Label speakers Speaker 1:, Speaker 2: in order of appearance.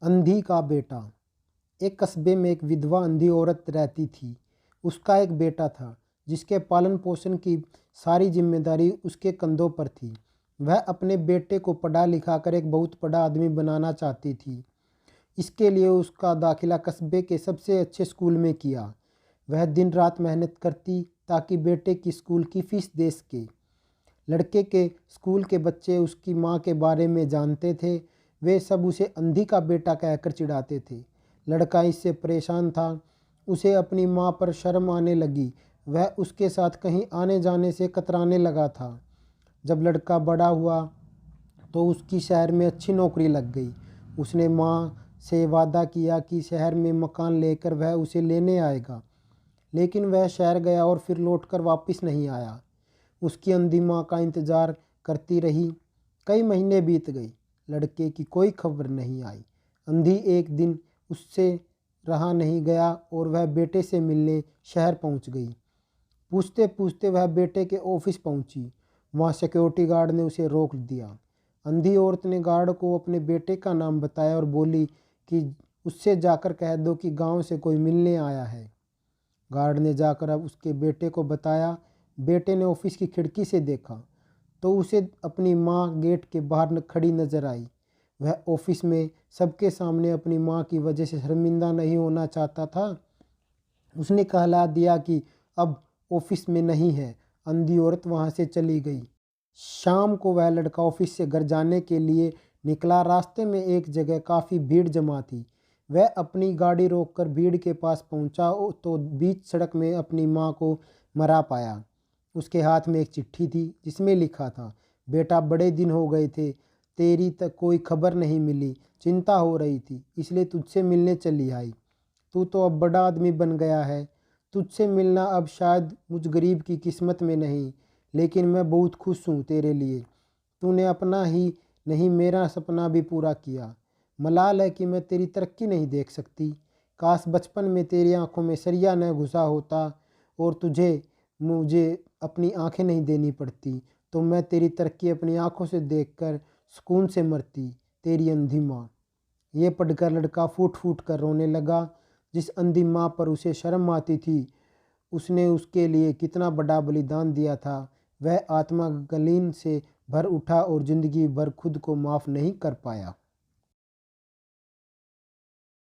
Speaker 1: अंधी का बेटा। एक कस्बे में एक विधवा अंधी औरत रहती थी। उसका एक बेटा था जिसके पालन पोषण की सारी जिम्मेदारी उसके कंधों पर थी। वह अपने बेटे को पढ़ा लिखा कर एक बहुत बड़ा आदमी बनाना चाहती थी। इसके लिए उसका दाखिला कस्बे के सबसे अच्छे स्कूल में किया। वह दिन रात मेहनत करती ताकि बेटे की स्कूल की फीस दे सके। लड़के के स्कूल के बच्चे उसकी माँ के बारे में जानते थे। वे सब उसे अंधी का बेटा कहकर चिढ़ाते थे। लड़का इससे परेशान था। उसे अपनी माँ पर शर्म आने लगी। वह उसके साथ कहीं आने जाने से कतराने लगा था। जब लड़का बड़ा हुआ तो उसकी शहर में अच्छी नौकरी लग गई। उसने माँ से वादा किया कि शहर में मकान लेकर वह उसे लेने आएगा। लेकिन वह शहर गया और फिर लौटकर वापस नहीं आया। उसकी अंधी माँ का इंतज़ार करती रही। कई महीने बीत गए, लड़के की कोई खबर नहीं आई। अंधी एक दिन उससे रहा नहीं गया और वह बेटे से मिलने शहर पहुंच गई। पूछते पूछते वह बेटे के ऑफिस पहुंची। वहां सिक्योरिटी गार्ड ने उसे रोक दिया। अंधी औरत ने गार्ड को अपने बेटे का नाम बताया और बोली कि उससे जाकर कह दो कि गांव से कोई मिलने आया है। गार्ड ने जाकर अब उसके बेटे को बताया। बेटे ने ऑफिस की खिड़की से देखा तो उसे अपनी माँ गेट के बाहर खड़ी नजर आई। वह ऑफिस में सबके सामने अपनी माँ की वजह से शर्मिंदा नहीं होना चाहता था। उसने कहला दिया कि अब ऑफिस में नहीं है। अंधी औरत वहाँ से चली गई। शाम को वह लड़का ऑफिस से घर जाने के लिए निकला। रास्ते में एक जगह काफ़ी भीड़ जमा थी। वह अपनी गाड़ी रोककर भीड़ के पास पहुंचा तो बीच सड़क में अपनी माँ को मरा पाया। उसके हाथ में एक चिट्ठी थी जिसमें लिखा था, बेटा बड़े दिन हो गए थे, तेरी तक कोई खबर नहीं मिली। चिंता हो रही थी इसलिए तुझसे मिलने चली आई। तू तो अब बड़ा आदमी बन गया है। तुझसे मिलना अब शायद मुझ गरीब की किस्मत में नहीं, लेकिन मैं बहुत खुश हूँ तेरे लिए। तूने अपना ही नहीं मेरा सपना भी पूरा किया। मलाल है कि मैं तेरी तरक्की नहीं देख सकती। काश बचपन में तेरी आंखों में सरिया न घुसा होता और तुझे मुझे अपनी आंखें नहीं देनी पड़ती, तो मैं तेरी तरक्की अपनी आंखों से देखकर सुकून से मरती। तेरी अंधी माँ। ये पढ़कर लड़का फूट फूट कर रोने लगा। जिस अंधी माँ पर उसे शर्म आती थी, उसने उसके लिए कितना बड़ा बलिदान दिया था। वह आत्मा गलीन से भर उठा और ज़िंदगी भर खुद को माफ़ नहीं कर पाया।